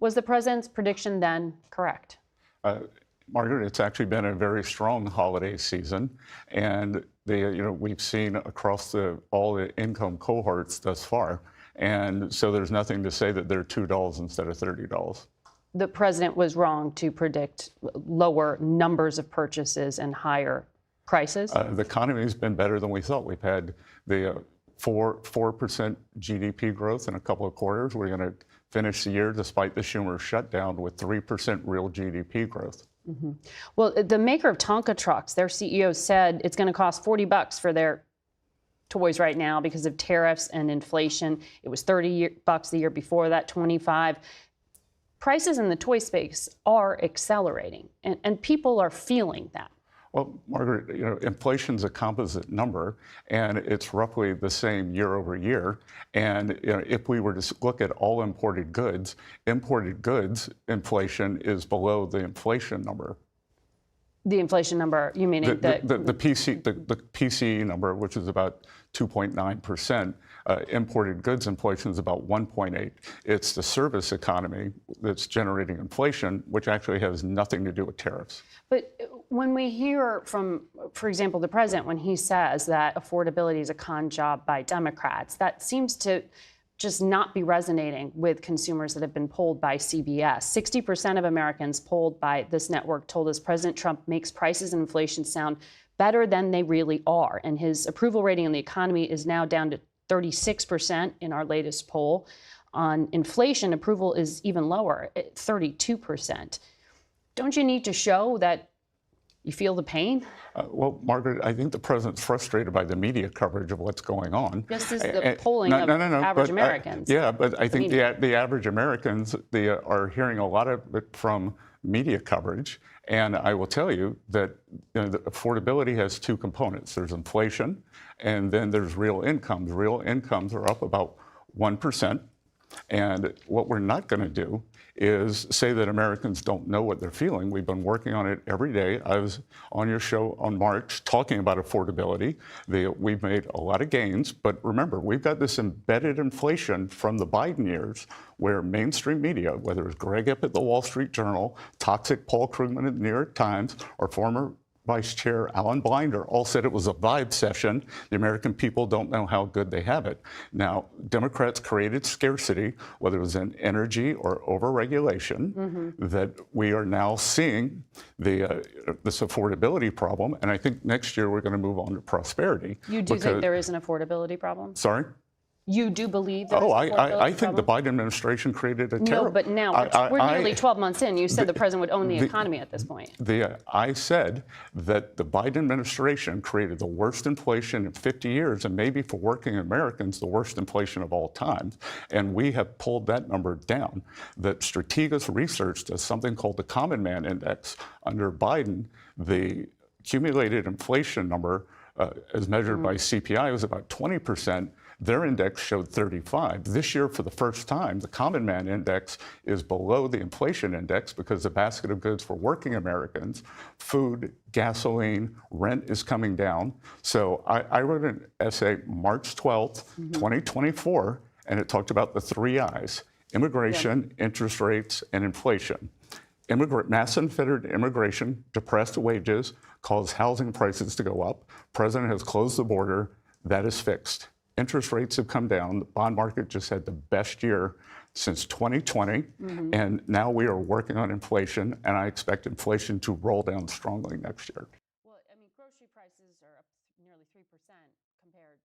Was the president's prediction then correct? Uh, Margaret, it's actually been a very strong holiday season, and we've seen across all the income cohorts thus far, and so there's nothing to say that they're $2 instead of $30. The president was wrong to predict lower numbers of purchases and higher prices? The economy has been better than we thought. We've had the 4% GDP growth in a couple of quarters. We're going to finish the year, despite the Schumer shutdown, with 3% real GDP growth. Mm-hmm. Well, the maker of Tonka trucks, their CEO said it's going to cost $40 for their toys right now because of tariffs and inflation. It was $30 the year before that, 25. Prices in the toy space are accelerating, and people are feeling that. Well, Margaret, inflation's a composite number, and it's roughly the same year over year. And if we were to look at all imported goods inflation is below the inflation number. The inflation number, you mean the PCE number, which is about 2.9%. Imported goods inflation is about 1.8. It's the service economy that's generating inflation, which actually has nothing to do with tariffs. But when we hear from, for example, the president, when he says that affordability is a con job by Democrats, that seems to just not be resonating with consumers that have been polled by CBS. 60% of Americans polled by this network told us President Trump makes prices and inflation sound better than they really are. And his approval rating on the economy is now down to 36% in our latest poll. On inflation, approval is even lower, at 32%. Don't you need to show that you feel the pain? Well, Margaret, I think the president's frustrated by the media coverage of what's going on. Just as the polling of average Americans. Yeah, but I think the average Americans are hearing a lot of it from media coverage. And I will tell you that the affordability has two components. There's inflation, and then there's real incomes. Real incomes are up about 1%. And what we're not going to do is say that Americans don't know what they're feeling. We've been working on it every day. I was on your show on March talking about affordability. We've made a lot of gains, but remember, we've got this embedded inflation from the Biden years where mainstream media, whether it's Greg Ip at the Wall Street Journal, toxic Paul Krugman at the New York Times, or former Vice Chair Alan Blinder, all said it was a vibe session. The American people don't know how good they have it. Now, Democrats created scarcity, whether it was in energy or overregulation, that we are now seeing this affordability problem. And I think next year we're going to move on to prosperity. You do think there is an affordability problem? Sorry? You do believe there's I think the Biden administration created a terrible... No, but now we're nearly 12 months in. You said the president would own the economy at this point. I said that the Biden administration created the worst inflation in 50 years, and maybe for working Americans, the worst inflation of all time. And we have pulled that number down. That Strategas Research does something called the Common Man Index. Under Biden, the accumulated inflation number, as measured by CPI, was about 20%. Their index showed 35. This year, for the first time, the Common Man Index is below the inflation index because the basket of goods for working Americans, food, gasoline, rent is coming down. So I wrote an essay March 12th, 2024, and it talked about the three I's: immigration, interest rates, and inflation. Mass unfettered immigration, depressed wages, caused housing prices to go up. President has closed the border. That is fixed. Interest rates have come down. The bond market just had the best year since 2020. And now we are working on inflation, and I expect inflation to roll down strongly next year. Well, I mean, grocery prices are up nearly 3% compared